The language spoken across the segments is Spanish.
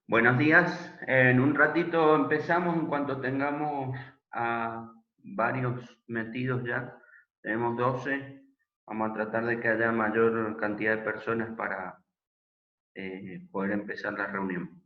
Buenos días. En un ratito empezamos en cuanto tengamos a varios metidos ya. Tenemos 12. Vamos a tratar de que haya mayor cantidad de personas para poder empezar la reunión.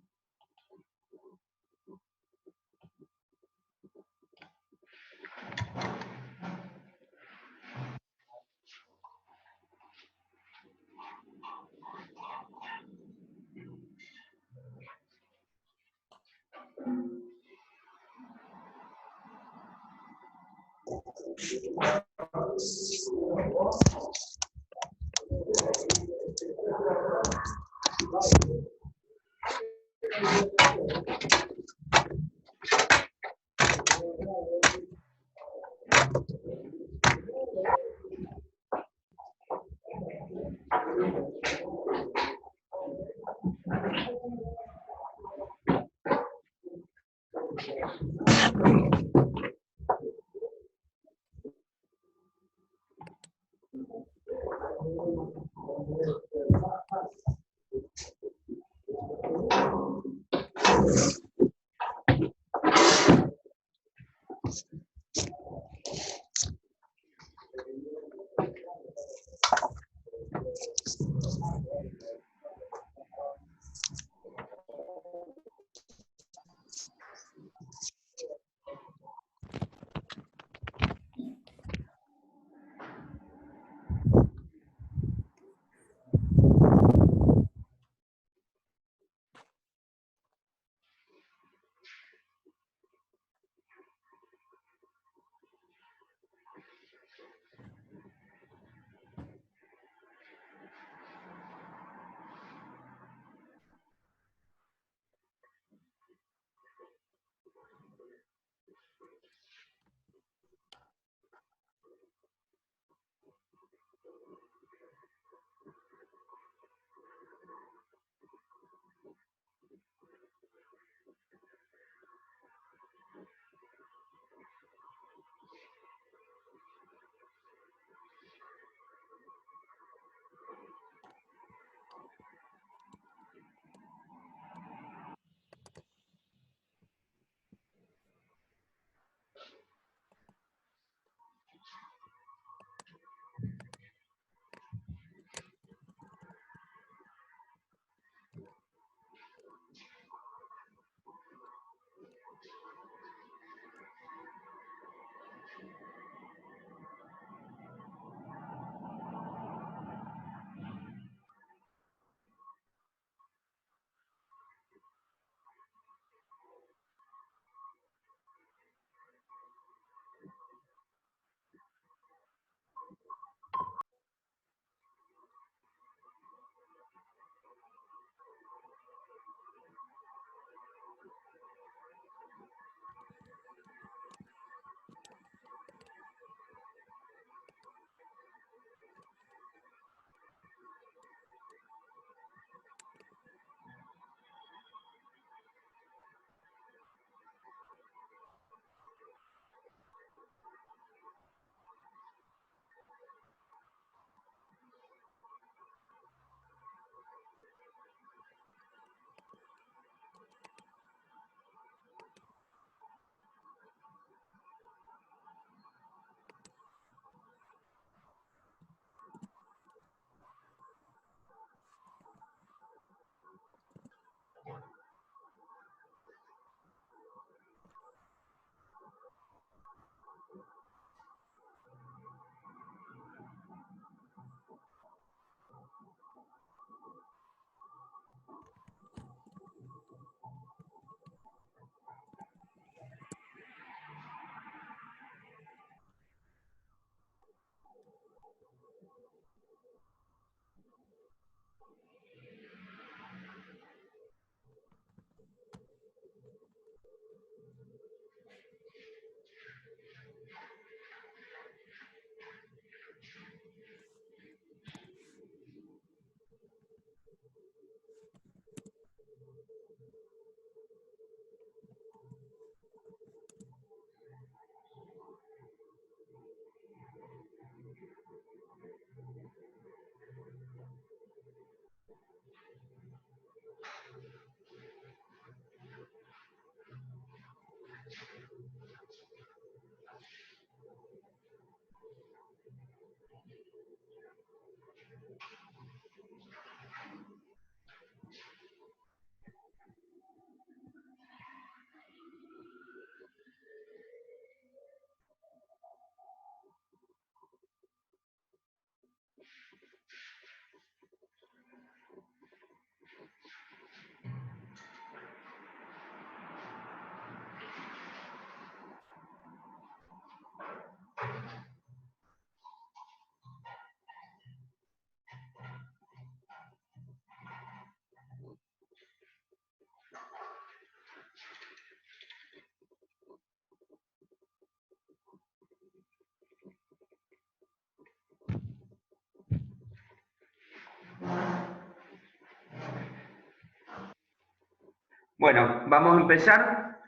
Bueno, vamos a empezar.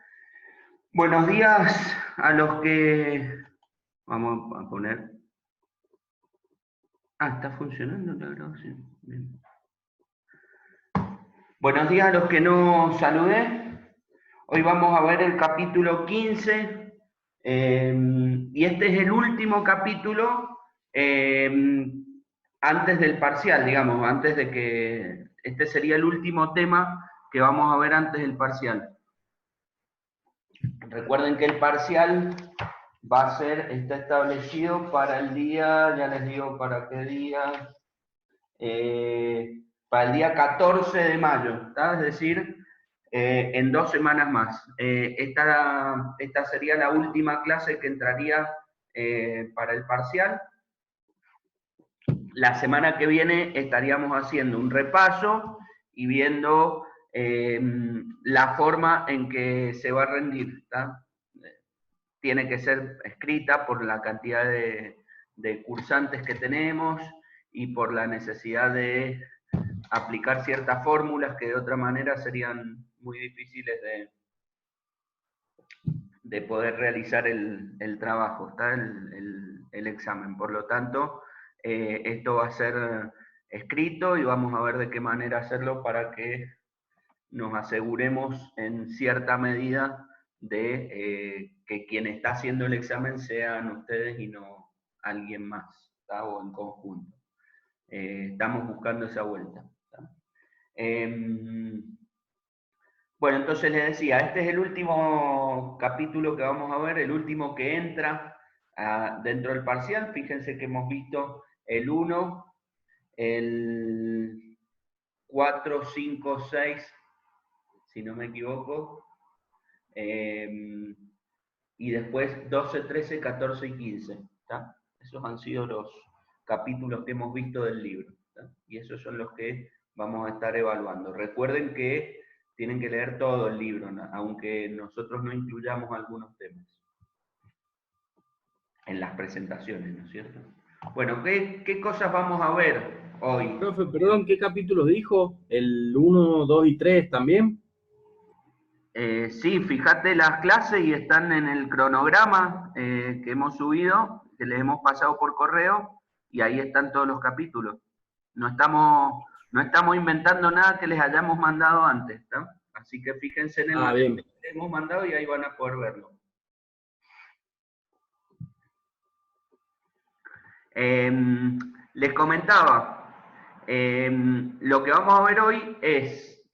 Buenos días a los que... Vamos a poner... Ah, está funcionando la grabación. Bien. Buenos días a los que no saludé. Hoy vamos a ver el capítulo 15. Y este es el último capítulo antes del parcial, digamos, antes de que... Este sería el último tema que vamos a ver antes del parcial. Recuerden que el parcial está establecido para el día, ya les digo para qué día, para el día 14 de mayo, ¿tá? Es decir, en 2 semanas más. Esta sería la última clase que entraría para el parcial. La semana que viene estaríamos haciendo un repaso y viendo la forma en que se va a rendir, ¿tá? Tiene que ser escrita por la cantidad de cursantes que tenemos y por la necesidad de aplicar ciertas fórmulas que de otra manera serían muy difíciles de poder realizar el trabajo, ¿está? El examen. Por lo tanto, esto va a ser escrito y vamos a ver de qué manera hacerlo para que nos aseguremos en cierta medida de que quien está haciendo el examen sean ustedes y no alguien más, ¿tá? O en conjunto. Estamos buscando esa vuelta. Bueno, entonces les decía, este es el último capítulo que vamos a ver, el último que entra dentro del parcial. Fíjense que hemos visto el 1, el 4, 5, 6, si no me equivoco, y después 12, 13, 14 y 15. ¿Tá? Esos han sido los capítulos que hemos visto del libro. ¿Tá? Y esos son los que vamos a estar evaluando. Recuerden que tienen que leer todo el libro, ¿no? Aunque nosotros no incluyamos algunos temas en las presentaciones, ¿no es cierto? Bueno, ¿qué cosas vamos a ver hoy? Profe, perdón, ¿qué capítulos dijo? ¿El 1, 2 y 3 también? Sí, fíjate las clases y están en el cronograma que hemos subido, que les hemos pasado por correo, y ahí están todos los capítulos. No estamos inventando nada que les hayamos mandado antes, ¿tá? Así que fíjense en el material Bien. que les hemos mandado y ahí van a poder verlo. Les comentaba, lo que vamos a ver hoy es,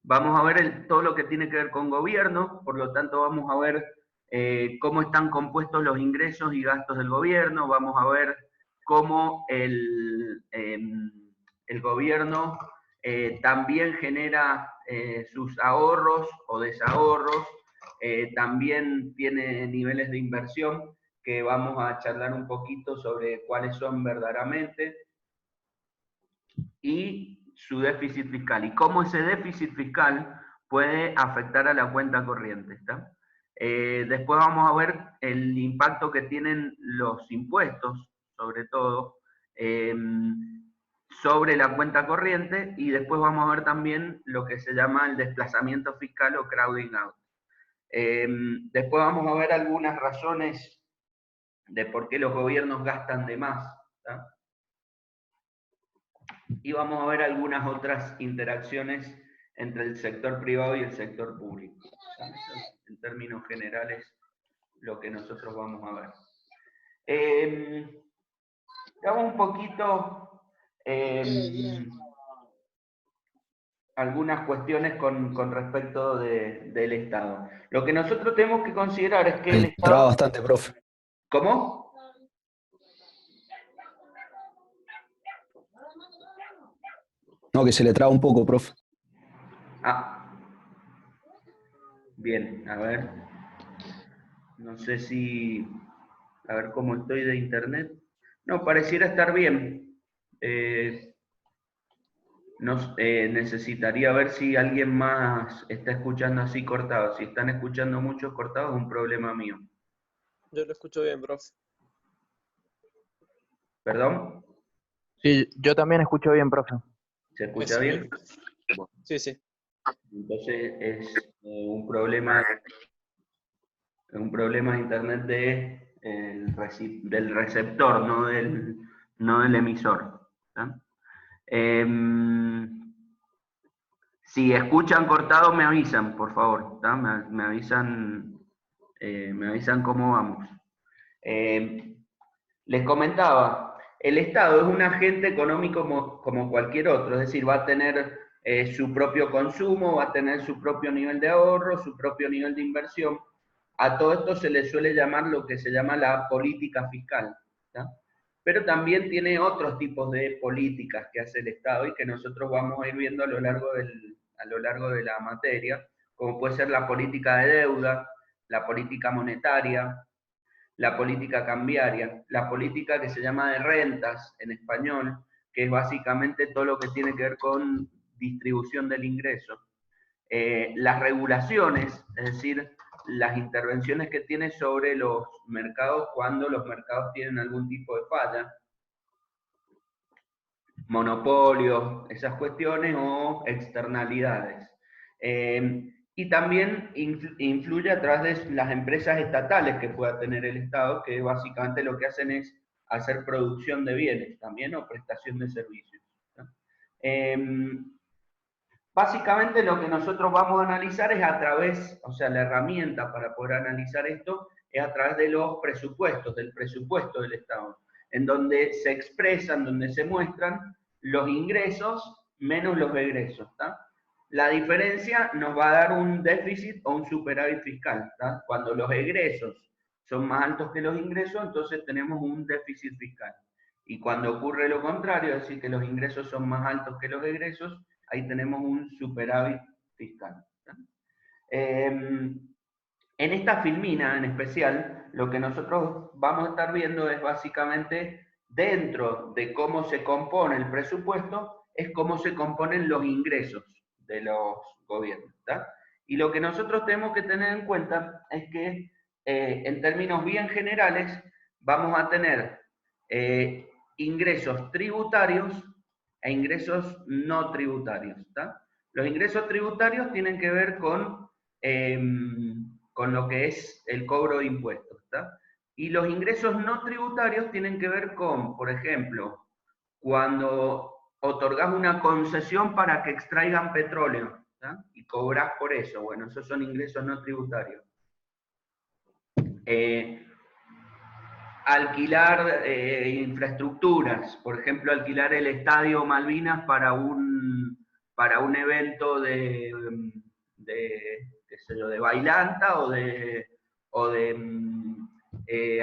vamos a ver todo lo que tiene que ver con gobierno, por lo tanto vamos a ver cómo están compuestos los ingresos y gastos del gobierno, vamos a ver cómo el gobierno también genera sus ahorros o desahorros, también tiene niveles de inversión que vamos a charlar un poquito sobre cuáles son verdaderamente, y su déficit fiscal, y cómo ese déficit fiscal puede afectar a la cuenta corriente. ¿Está? Después vamos a ver el impacto que tienen los impuestos, sobre todo, sobre la cuenta corriente, y después vamos a ver también lo que se llama el desplazamiento fiscal o crowding out. Después vamos a ver algunas razones de por qué los gobiernos gastan de más. ¿Tá? Y vamos a ver algunas otras interacciones entre el sector privado y el sector público. ¿Tá? En términos generales, lo que nosotros vamos a ver. Veamos un poquito algunas cuestiones con respecto del Estado. Lo que nosotros tenemos que considerar es que el Se traba Estado... bastante, profe. ¿Cómo? No, que se le traba un poco, profe. Ah. Bien, a ver. No sé si... A ver cómo estoy de internet. No, pareciera estar bien. Necesitaría ver si alguien más está escuchando así cortado. Si están escuchando muchos cortados, es un problema mío. Yo lo escucho bien, profe. ¿Perdón? Sí, yo también escucho bien, profe. ¿Se escucha bien? Sí, sí. Entonces es un problema de internet del receptor, no del emisor. ¿Tá? Si escuchan cortado, me avisan, por favor. ¿Tá? Me avisan cómo vamos. Les comentaba, el Estado es un agente económico como cualquier otro, es decir, va a tener su propio consumo, va a tener su propio nivel de ahorro, su propio nivel de inversión. A todo esto se le suele llamar lo que se llama la política fiscal. ¿Tá? Pero también tiene otros tipos de políticas que hace el Estado y que nosotros vamos a ir viendo a lo largo de la materia, como puede ser la política de deuda, la política monetaria, la política cambiaria, la política que se llama de rentas en español, que es básicamente todo lo que tiene que ver con distribución del ingreso. Las regulaciones, es decir, las intervenciones que tiene sobre los mercados cuando los mercados tienen algún tipo de falla, monopolios, esas cuestiones o externalidades. Y también influye a través de las empresas estatales que pueda tener el Estado, que básicamente lo que hacen es hacer producción de bienes también o prestación de servicios. ¿No? Básicamente lo que nosotros vamos a analizar es a través, o sea, la herramienta para poder analizar esto es a través de los presupuestos, del presupuesto del Estado, en donde se expresan, donde se muestran los ingresos menos los egresos. ¿Tá? La diferencia nos va a dar un déficit o un superávit fiscal. ¿Tá? Cuando los egresos son más altos que los ingresos, entonces tenemos un déficit fiscal. Y cuando ocurre lo contrario, es decir, que los ingresos son más altos que los egresos, ahí tenemos un superávit fiscal. En esta filmina en especial, lo que nosotros vamos a estar viendo es básicamente dentro de cómo se compone el presupuesto, es cómo se componen los ingresos de los gobiernos. ¿Tá? Y lo que nosotros tenemos que tener en cuenta es que en términos bien generales vamos a tener ingresos tributarios e ingresos no tributarios. ¿Tá? Los ingresos tributarios tienen que ver con lo que es el cobro de impuestos. ¿Tá? Y los ingresos no tributarios tienen que ver con, por ejemplo, cuando otorgas una concesión para que extraigan petróleo, ¿tá? Y cobras por eso. Bueno, esos son ingresos no tributarios. Alquilar infraestructuras, por ejemplo, alquilar el Estadio Malvinas para un evento de qué sé yo, de bailanta o de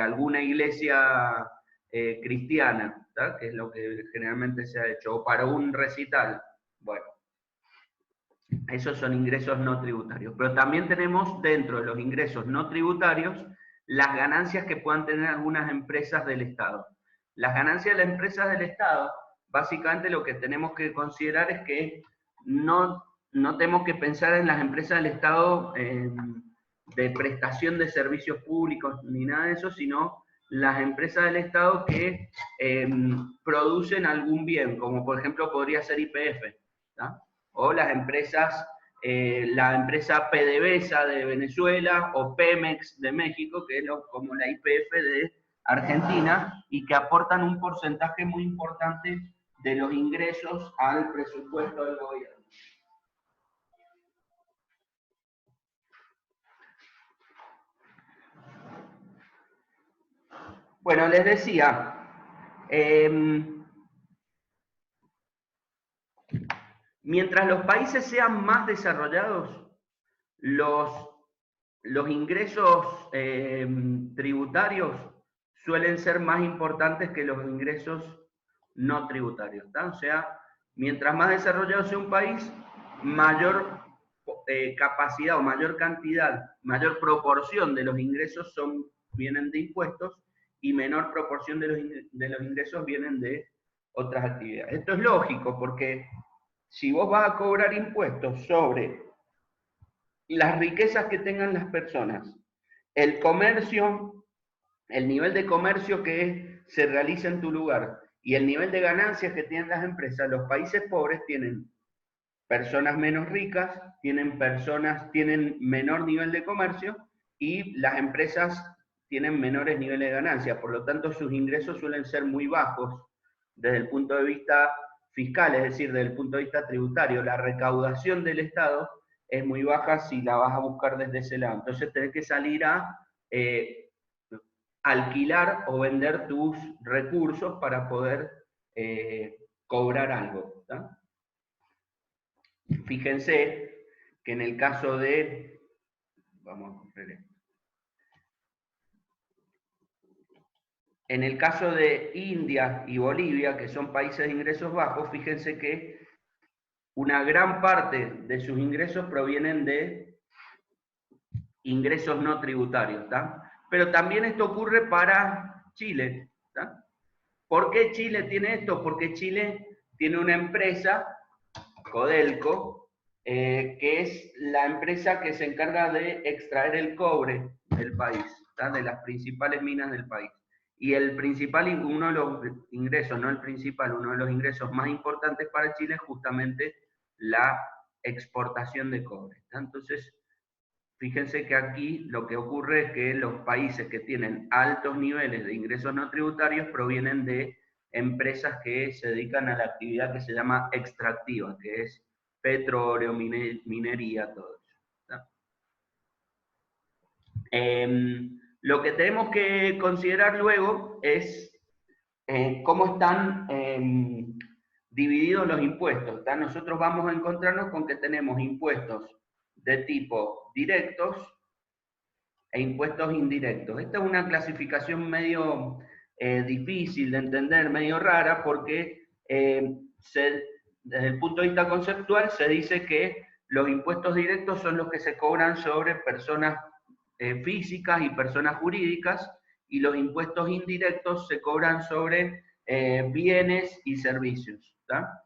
alguna iglesia cristiana, ¿tá? Que es lo que generalmente se ha hecho, o para un recital. Bueno, esos son ingresos no tributarios. Pero también tenemos dentro de los ingresos no tributarios las ganancias que puedan tener algunas empresas del Estado. Las ganancias de las empresas del Estado, básicamente lo que tenemos que considerar es que no tenemos que pensar en las empresas del Estado de prestación de servicios públicos ni nada de eso, sino las empresas del Estado que producen algún bien, como por ejemplo podría ser YPF, ¿tá? O las empresas, la empresa PDVSA de Venezuela o Pemex de México, que es como la YPF de Argentina, y que aportan un porcentaje muy importante de los ingresos al presupuesto del gobierno. Bueno, les decía, mientras los países sean más desarrollados, los ingresos tributarios suelen ser más importantes que los ingresos no tributarios. ¿Tá? O sea, mientras más desarrollado sea un país, mayor capacidad o mayor cantidad, mayor proporción de los ingresos vienen de impuestos y menor proporción de los ingresos vienen de otras actividades. Esto es lógico porque si vos vas a cobrar impuestos sobre las riquezas que tengan las personas, el comercio, el nivel de comercio que se realiza en tu lugar y el nivel de ganancias que tienen las empresas, los países pobres tienen personas menos ricas, tienen menor nivel de comercio y las empresas tienen menores niveles de ganancia. Por lo tanto, sus ingresos suelen ser muy bajos desde el punto de vista fiscal, es decir, desde el punto de vista tributario. La recaudación del Estado es muy baja si la vas a buscar desde ese lado. Entonces tenés que salir a alquilar o vender tus recursos para poder cobrar algo. ¿Tá? Fíjense que en el caso de... Vamos a comprar esto. En el caso de India y Bolivia, que son países de ingresos bajos, fíjense que una gran parte de sus ingresos provienen de ingresos no tributarios, ¿tá? Pero también esto ocurre para Chile, ¿tá? ¿Por qué Chile tiene esto? Porque Chile tiene una empresa, Codelco, que es la empresa que se encarga de extraer el cobre del país, ¿tá? De las principales minas del país. Y el principal, uno de los ingresos, no el principal, uno de los ingresos más importantes para Chile es justamente la exportación de cobre, ¿tá? Entonces, fíjense que aquí lo que ocurre es que los países que tienen altos niveles de ingresos no tributarios provienen de empresas que se dedican a la actividad que se llama extractiva, que es petróleo, minería, todo eso. ¿Tá? Lo que tenemos que considerar luego es cómo están divididos los impuestos. ¿Tá? Nosotros vamos a encontrarnos con que tenemos impuestos de tipo directos e impuestos indirectos. Esta es una clasificación medio difícil de entender, medio rara, porque desde el punto de vista conceptual se dice que los impuestos directos son los que se cobran sobre personas físicas y personas jurídicas, y los impuestos indirectos se cobran sobre bienes y servicios. ¿Tá?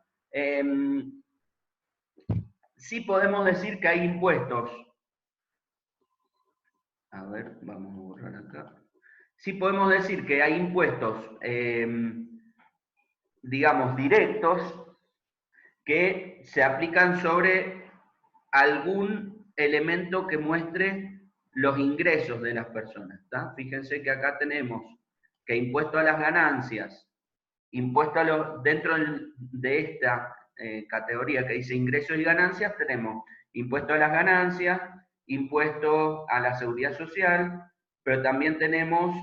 Sí podemos decir que hay impuestos. A ver, vamos a borrar acá. Sí podemos decir que hay impuestos, digamos, directos, que se aplican sobre algún elemento que muestre los ingresos de las personas. ¿Tá? Fíjense que acá tenemos que impuesto a las ganancias, impuesto a los, dentro de esta categoría que dice ingresos y ganancias, tenemos impuesto a las ganancias, impuesto a la seguridad social, pero también tenemos,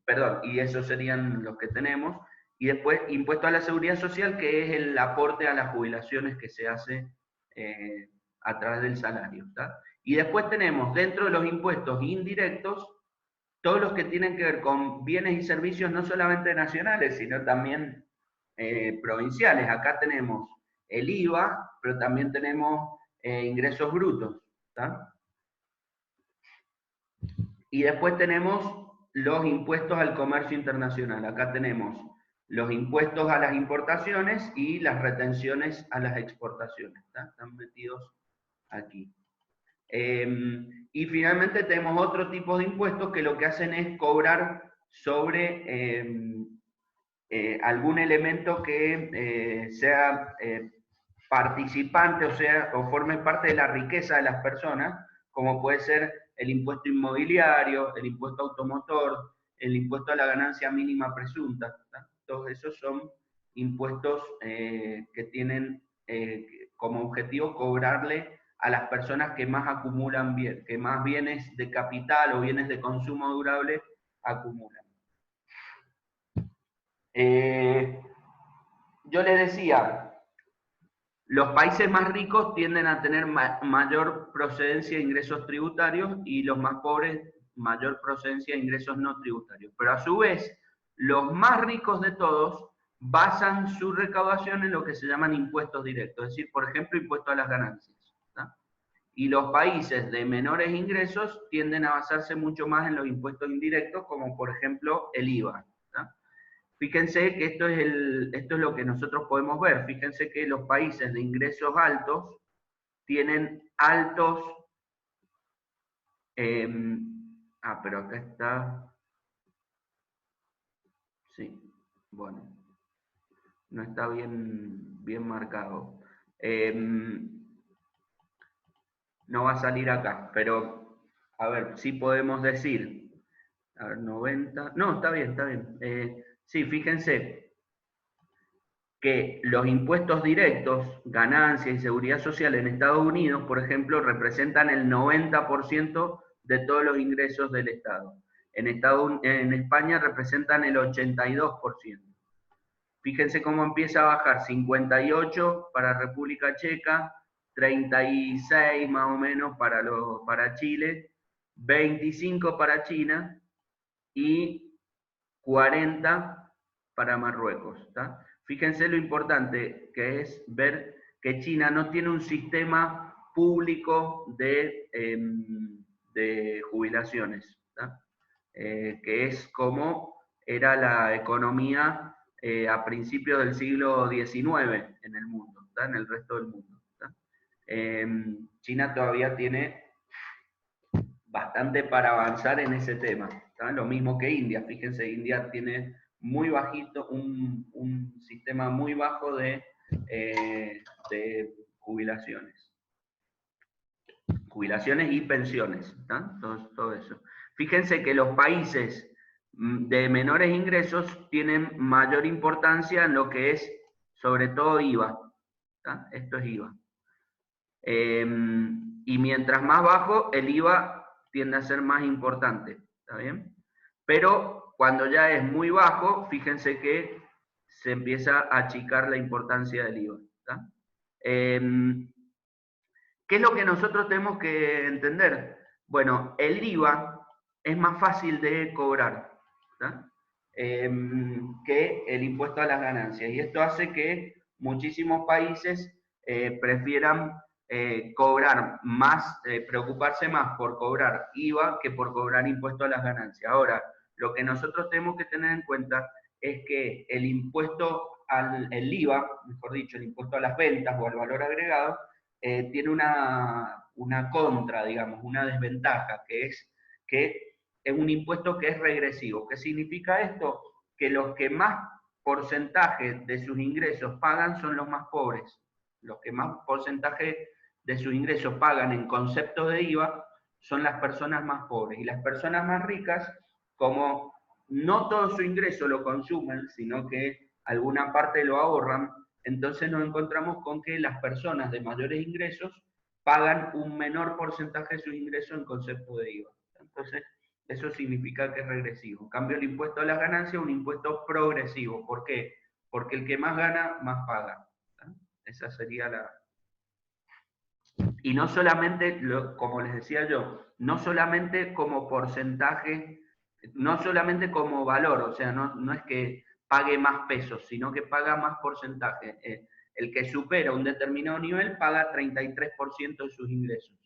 perdón, y esos serían los que tenemos, y después impuesto a la seguridad social, que es el aporte a las jubilaciones que se hace a través del salario. ¿Tá? Y después tenemos dentro de los impuestos indirectos, todos los que tienen que ver con bienes y servicios no solamente nacionales, sino también provinciales. Acá tenemos el IVA, pero también tenemos ingresos brutos. ¿Tá? Y después tenemos los impuestos al comercio internacional. Acá tenemos los impuestos a las importaciones y las retenciones a las exportaciones. ¿Tá? Están metidos aquí. Y finalmente tenemos otro tipo de impuestos que lo que hacen es cobrar sobre algún elemento que sea participante, o forme parte de la riqueza de las personas, como puede ser el impuesto inmobiliario, el impuesto automotor, el impuesto a la ganancia mínima presunta. ¿Tá? Todos esos son impuestos que tienen como objetivo cobrarle a las personas que más acumulan bien, que más bienes de capital o bienes de consumo durable acumulan. Yo les decía, los países más ricos tienden a tener mayor procedencia de ingresos tributarios y los más pobres mayor procedencia de ingresos no tributarios. Pero a su vez, los más ricos de todos basan su recaudación en lo que se llaman impuestos directos, es decir, por ejemplo, impuestos a las ganancias. ¿Tá? Y los países de menores ingresos tienden a basarse mucho más en los impuestos indirectos, como por ejemplo el IVA. ¿Tá? Fíjense que esto es lo que nosotros podemos ver. Fíjense que los países de ingresos altos tienen altos... pero acá está... Sí, bueno. No está bien... bien marcado. No va a salir acá, pero a ver, sí podemos decir, a ver, 90, no, está bien, está bien. Sí, fíjense que los impuestos directos, ganancias y seguridad social en Estados Unidos, por ejemplo, representan el 90% de todos los ingresos del Estado. En España representan el 82%. Fíjense cómo empieza a bajar: 58 para República Checa, 36 más o menos para Chile, 25 para China y 40 para Marruecos. ¿Tá? Fíjense lo importante que es ver que China no tiene un sistema público de jubilaciones, ¿tá? Que es como era la economía a principios del siglo XIX en el mundo, ¿tá? En el resto del mundo. ¿Tá? China todavía tiene bastante para avanzar en ese tema. ¿Tá? Lo mismo que India. Fíjense, India tiene muy bajito, un sistema muy bajo de jubilaciones. Jubilaciones y pensiones. ¿Tá? Todo eso. Fíjense que los países de menores ingresos tienen mayor importancia en lo que es, sobre todo, IVA. ¿Tá? Esto es IVA. Y mientras más bajo, el IVA tiende a ser más importante. ¿Está bien? Pero cuando ya es muy bajo, fíjense que se empieza a achicar la importancia del IVA. ¿Tá? ¿Qué es lo que nosotros tenemos que entender? Bueno, el IVA es más fácil de cobrar, ¿tá? Que el impuesto a las ganancias. Y esto hace que muchísimos países prefieran cobrar más, preocuparse más por cobrar IVA que por cobrar impuesto a las ganancias. Ahora, lo que nosotros tenemos que tener en cuenta es que el impuesto el IVA, mejor dicho, el impuesto a las ventas o al valor agregado, tiene una contra, digamos, una desventaja, que es un impuesto que es regresivo. ¿Qué significa esto? Que los que más porcentaje de sus ingresos pagan son los más pobres. Los que más porcentaje de sus ingresos pagan en concepto de IVA son las personas más pobres. Y las personas más ricas, como no todo su ingreso lo consumen, sino que alguna parte lo ahorran, entonces nos encontramos con que las personas de mayores ingresos pagan un menor porcentaje de sus ingresos en concepto de IVA. Entonces, eso significa que es regresivo. En cambio, el impuesto a las ganancias es un impuesto progresivo. ¿Por qué? Porque el que más gana, más paga. Esa sería la... Y no solamente, como les decía yo, no solamente como porcentaje, no solamente como valor, o sea, no es que pague más pesos, sino que paga más porcentaje. El que supera un determinado nivel paga 33% de sus ingresos.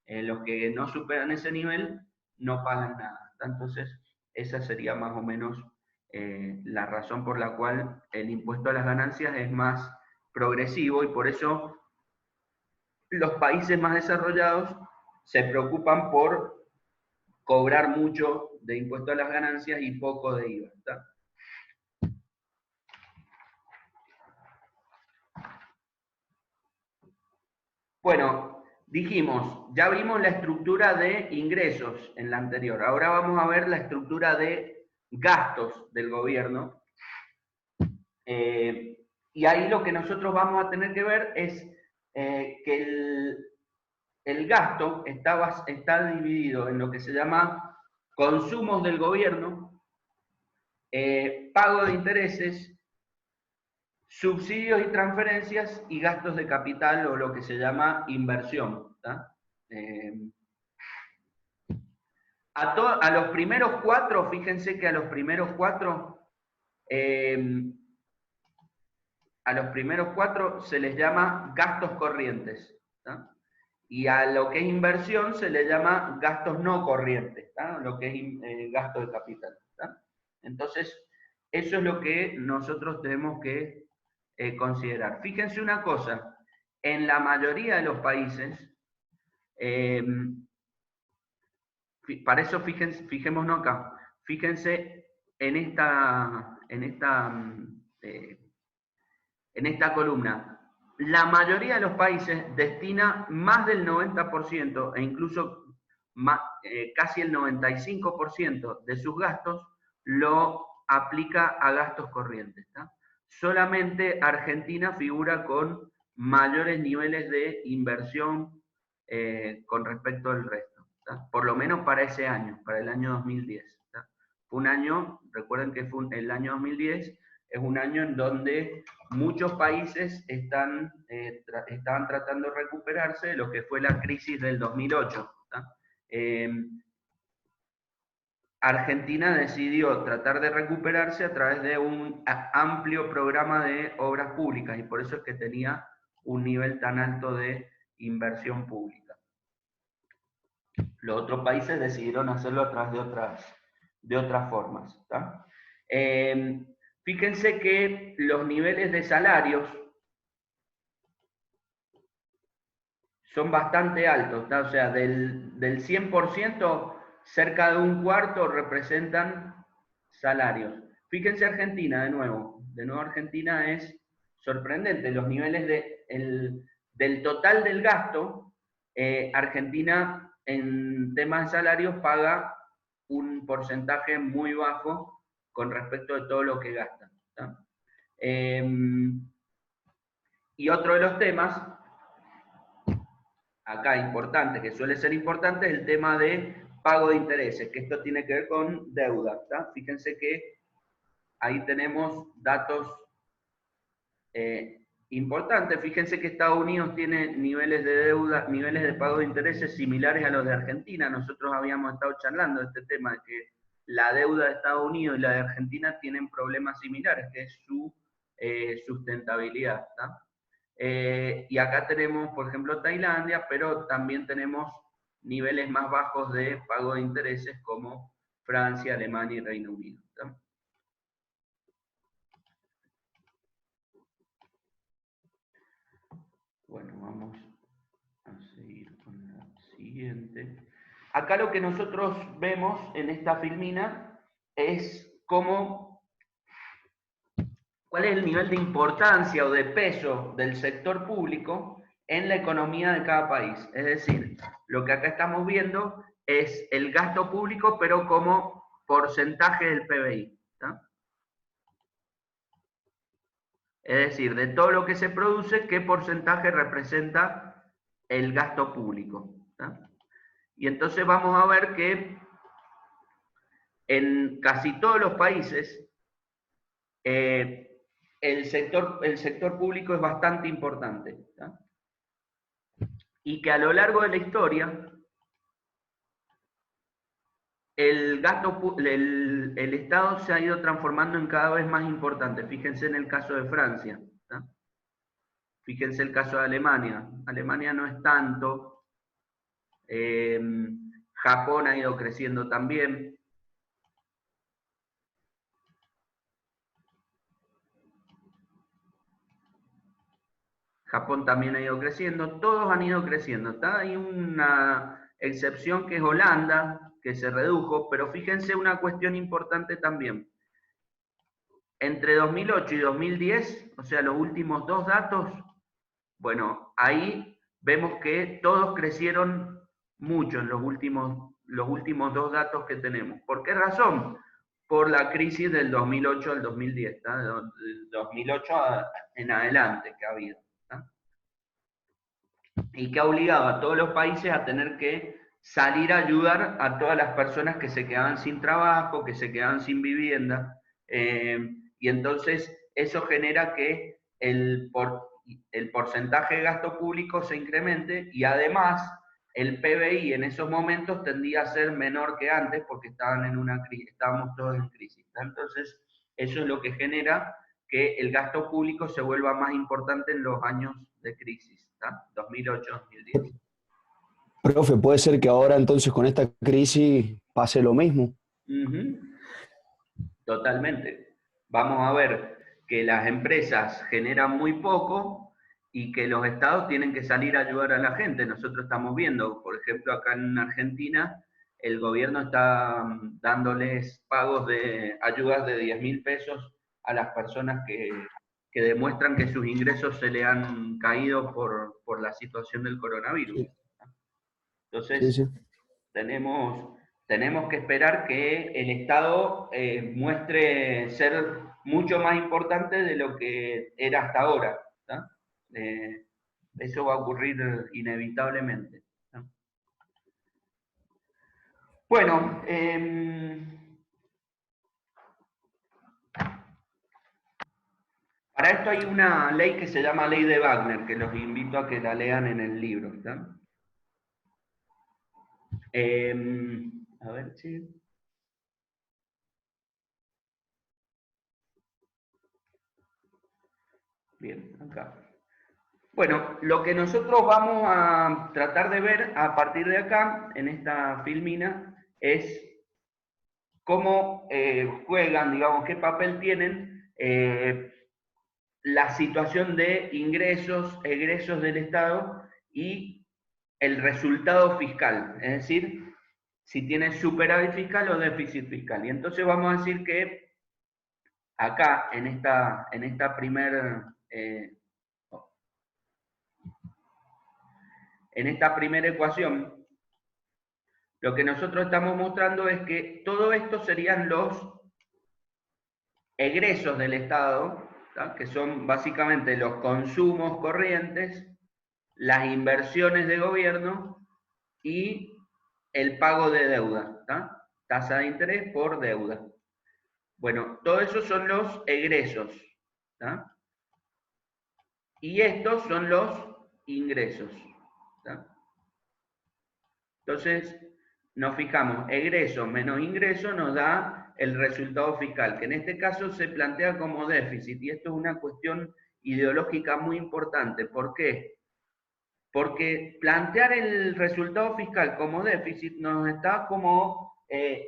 Los que no superan ese nivel no pagan nada. Entonces, esa sería más o menos la razón por la cual el impuesto a las ganancias es más progresivo, y por eso los países más desarrollados se preocupan por cobrar mucho de impuesto a las ganancias y poco de IVA. ¿Está? Bueno, dijimos, ya vimos la estructura de ingresos en la anterior. Ahora vamos a ver la estructura de gastos del gobierno. Y ahí lo que nosotros vamos a tener que ver es que el gasto está dividido en lo que se llama consumos del gobierno, pago de intereses, subsidios y transferencias, y gastos de capital, o lo que se llama inversión. A los primeros cuatro, fíjense que a los primeros cuatro se les llama gastos corrientes. ¿Tá? Y a lo que es inversión se le llama gastos no corrientes, ¿tá? Lo que es gasto de capital. ¿Tá? Entonces, eso es lo que nosotros tenemos que considerar. Fíjense una cosa, en la mayoría de los países, para eso fijémonos acá, fíjense en esta en esta columna, la mayoría de los países destina más del 90% e incluso más, casi el 95% de sus gastos lo aplica a gastos corrientes. ¿Tá? Solamente Argentina figura con mayores niveles de inversión con respecto al resto, ¿tá? Por lo menos para ese año, para el año 2010. ¿Tá? Fue un año, recuerden que fue el año 2010, es un año en donde muchos países estaban tratando de recuperarse de lo que fue la crisis del 2008. ¿Tá? Argentina decidió tratar de recuperarse a través de un amplio programa de obras públicas y por eso es que tenía un nivel tan alto de inversión pública. Los otros países decidieron hacerlo a través de otras formas. ¿Tá? Fíjense que los niveles de salarios son bastante altos, ¿tá? O sea, del 100%, cerca de un cuarto representan salarios. Fíjense Argentina, de nuevo Argentina es sorprendente, los niveles del total del gasto, Argentina en temas de salarios paga un porcentaje muy bajo con respecto de todo lo que gasta. ¿Tá? Y otro de los temas, acá importante, que suele ser importante, es el tema de pago de intereses, que esto tiene que ver con deuda. ¿Tá? Fíjense que ahí tenemos datos importantes. Fíjense que Estados Unidos tiene niveles de deuda, niveles de pago de intereses similares a los de Argentina. Nosotros habíamos estado charlando de este tema, de que la deuda de Estados Unidos y la de Argentina tienen problemas similares, que es su sustentabilidad. ¿Tá? Y acá tenemos, por ejemplo, Tailandia, pero también tenemos niveles más bajos de pago de intereses como Francia, Alemania y Reino Unido. ¿Tá? Bueno, vamos a seguir con la siguiente. Acá lo que nosotros vemos en esta filmina es cuál es el nivel de importancia o de peso del sector público en la economía de cada país. Es decir, lo que acá estamos viendo es el gasto público, pero como porcentaje del PBI. ¿Tá? Es decir, de todo lo que se produce, ¿qué porcentaje representa el gasto público? ¿Tá? Y entonces vamos a ver que en casi todos los países el sector público es bastante importante. ¿Tá? Y que a lo largo de la historia el Estado se ha ido transformando en cada vez más importante. Fíjense en el caso de Francia. ¿Tá? Fíjense el caso de Alemania. Alemania no es tanto. Japón ha ido creciendo también. Japón también ha ido creciendo. Todos han ido creciendo. ¿Tá? Hay una excepción que es Holanda, que se redujo, pero fíjense una cuestión importante también. Entre 2008 y 2010, o sea, los últimos dos datos, bueno, ahí vemos que todos crecieron mucho en los últimos dos datos que tenemos. ¿Por qué razón? Por la crisis del 2008 al 2010, ¿tá? Del 2008 en adelante que ha habido. ¿Tá? Y que ha obligado a todos los países a tener que salir a ayudar a todas las personas que se quedaban sin trabajo, que se quedaban sin vivienda. Y entonces eso genera que el porcentaje de gasto público se incremente y además el PBI en esos momentos tendía a ser menor que antes porque estábamos todos en crisis. ¿Tá? Entonces eso es lo que genera que el gasto público se vuelva más importante en los años de crisis, ¿tá? 2008-2010. Profe, ¿puede ser que ahora entonces con esta crisis pase lo mismo? Totalmente. Vamos a ver que las empresas generan muy poco y que los estados tienen que salir a ayudar a la gente. Nosotros estamos viendo, por ejemplo, acá en Argentina, el gobierno está dándoles pagos de ayudas de 10.000 pesos a las personas que que demuestran que sus ingresos se le han caído por la situación del coronavirus. Sí. Entonces, Sí, sí. tenemos que esperar que el Estado muestre ser mucho más importante de lo que era hasta ahora. ¿Tá? Eso va a ocurrir inevitablemente. ¿No? Bueno, para esto hay una ley que se llama Ley de Wagner, que los invito a que la lean en el libro. ¿Tá? A ver, sí. Bien, acá. Bueno, lo que nosotros vamos a tratar de ver a partir de acá, en esta filmina, es cómo juegan, digamos, qué papel tienen la situación de ingresos, egresos del Estado y el resultado fiscal, es decir, si tiene superávit fiscal o déficit fiscal. Y entonces vamos a decir que acá, en esta primera ecuación, lo que nosotros estamos mostrando es que todo esto serían los egresos del Estado, ¿tá? Que son básicamente los consumos corrientes, las inversiones de gobierno y el pago de deuda, ¿tá? Tasa de interés por deuda. Bueno, todo eso son los egresos, ¿tá? Y estos son los ingresos, ¿tá? Entonces, nos fijamos, egreso menos ingreso nos da el resultado fiscal, que en este caso se plantea como déficit, y esto es una cuestión ideológica muy importante. ¿Por qué? Porque plantear el resultado fiscal como déficit nos está como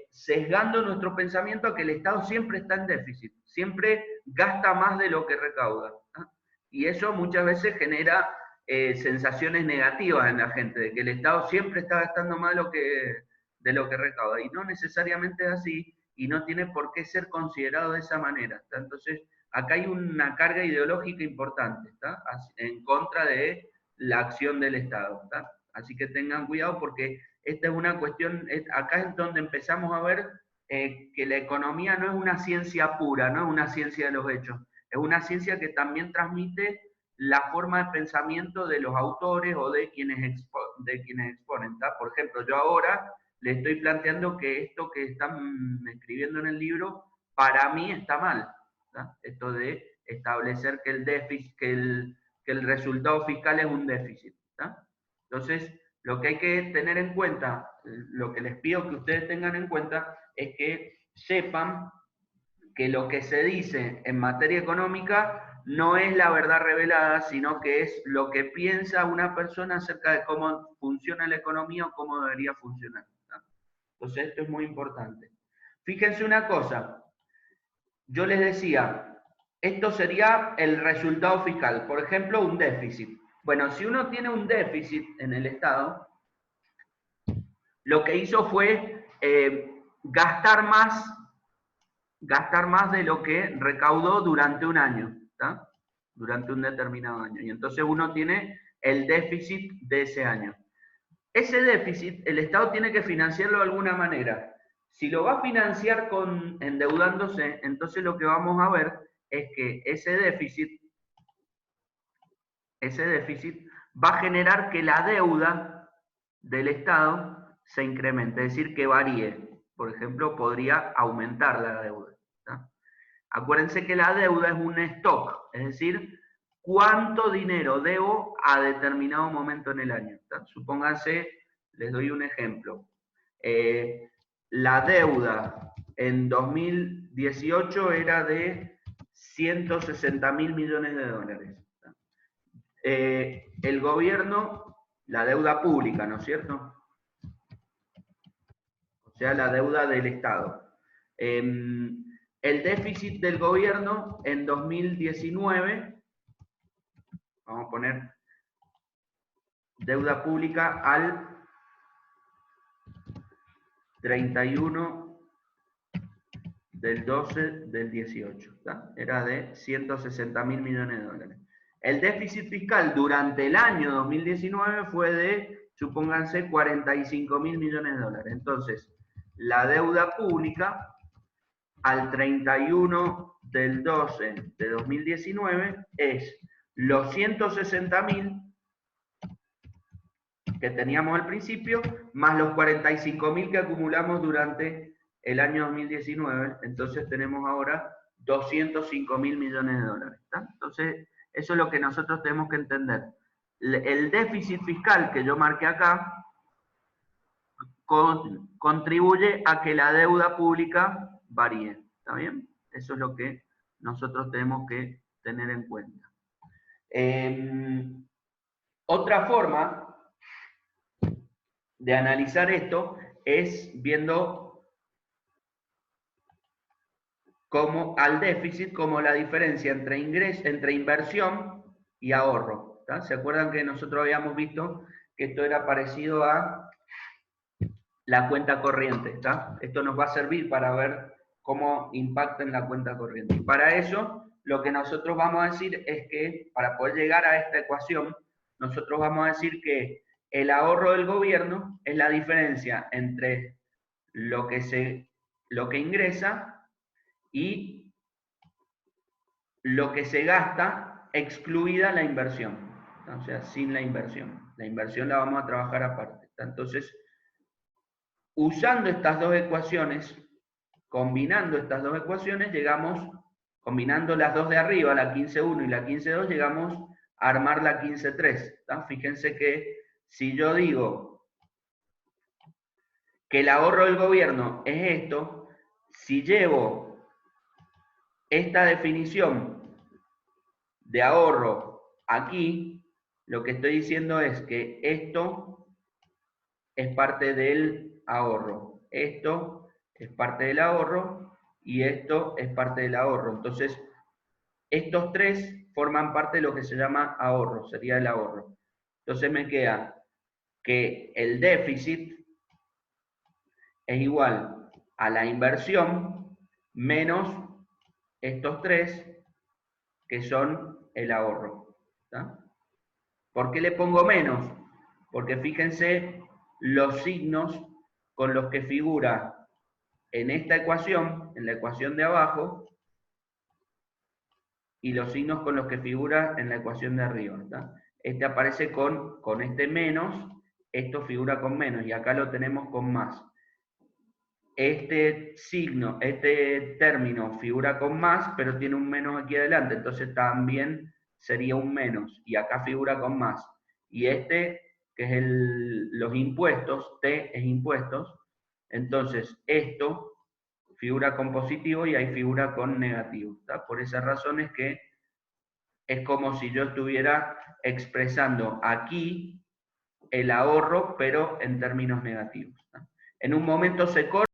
sesgando nuestro pensamiento a que el Estado siempre está en déficit, siempre gasta más de lo que recauda. ¿No? Y eso muchas veces genera sensaciones negativas en la gente, de que el Estado siempre está gastando más de lo que recauda. Y no necesariamente es así, y no tiene por qué ser considerado de esa manera. ¿Tá? Entonces, acá hay una carga ideológica importante, ¿tá? En contra de la acción del Estado. ¿Tá? Así que tengan cuidado porque esta es una cuestión, acá es donde empezamos a ver que la economía no es una ciencia pura, no es una ciencia de los hechos, es una ciencia que también transmite la forma de pensamiento de los autores o de quienes exponen. ¿Tá? Por ejemplo, yo ahora le estoy planteando que esto que están escribiendo en el libro, para mí está mal. ¿Tá? Esto de establecer que el déficit, que el resultado fiscal es un déficit. ¿Tá? Entonces, lo que hay que tener en cuenta, lo que les pido que ustedes tengan en cuenta, es que sepan que lo que se dice en materia económica no es la verdad revelada, sino que es lo que piensa una persona acerca de cómo funciona la economía o cómo debería funcionar. ¿Tá? Entonces, esto es muy importante. Fíjense una cosa, yo les decía, esto sería el resultado fiscal, por ejemplo, un déficit. Bueno, si uno tiene un déficit en el Estado, lo que hizo fue gastar más de lo que recaudó durante un año, ¿tá? Durante un determinado año. Y entonces uno tiene el déficit de ese año. Ese déficit, el Estado tiene que financiarlo de alguna manera. Si lo va a financiar endeudándose, entonces lo que vamos a ver es que ese déficit va a generar que la deuda del Estado se incremente, es decir, que varíe. Por ejemplo, podría aumentar la deuda. ¿Tá? Acuérdense que la deuda es un stock, es decir, cuánto dinero debo a determinado momento en el año. ¿Tá? Supónganse, les doy un ejemplo. La deuda en 2018 era de 160.000 millones de dólares. El gobierno, la deuda pública, ¿no es cierto? O sea, la deuda del Estado. El déficit del gobierno en 2019, vamos a poner deuda pública al 31 de del 12 del 18. ¿Tá? Era de 160.000 millones de dólares. El déficit fiscal durante el año 2019 fue de, supónganse, 45.000 millones de dólares. Entonces, la deuda pública al 31 del 12 de 2019 es los 160.000 que teníamos al principio, más los 45.000 que acumulamos durante el año 2019. Entonces tenemos ahora 205.000 millones de dólares. ¿Tá? Entonces, eso es lo que nosotros tenemos que entender. El déficit fiscal que yo marqué acá contribuye a que la deuda pública varíe. ¿Está bien? Eso es lo que nosotros tenemos que tener en cuenta. Otra forma de analizar esto es viendo como al déficit como la diferencia entre entre inversión y ahorro. ¿Tá? ¿Se acuerdan que nosotros habíamos visto que esto era parecido a la cuenta corriente? ¿Tá? Esto nos va a servir para ver cómo impacta en la cuenta corriente. Y para eso, lo que nosotros vamos a decir es que, para poder llegar a esta ecuación, nosotros vamos a decir que el ahorro del gobierno es la diferencia entre lo que ingresa y lo que se gasta, excluida la inversión. O sea, sin la inversión. La inversión la vamos a trabajar aparte. Entonces, usando estas dos ecuaciones, combinando estas dos ecuaciones, combinando las dos de arriba, la 15.1 y la 15.2, llegamos a armar la 15.3. Fíjense que si yo digo que el ahorro del gobierno es esto, si llevo esta definición de ahorro aquí, lo que estoy diciendo es que esto es parte del ahorro, esto es parte del ahorro y esto es parte del ahorro. Entonces, estos tres forman parte de lo que se llama ahorro, sería el ahorro. Entonces me queda que el déficit es igual a la inversión menos estos tres que son el ahorro. ¿Tá? ¿Por qué le pongo menos? Porque fíjense los signos con los que figura en esta ecuación, en la ecuación de abajo, y los signos con los que figura en la ecuación de arriba. ¿Tá? Este aparece con este menos, esto figura con menos, y acá lo tenemos con más. Este signo, este término figura con más, pero tiene un menos aquí adelante, entonces también sería un menos, y acá figura con más. Y este, que es los impuestos, T es impuestos, entonces esto figura con positivo y ahí figura con negativo. ¿Tá? Por esas razones que es como si yo estuviera expresando aquí el ahorro, pero en términos negativos. ¿Tá? En un momento se corta.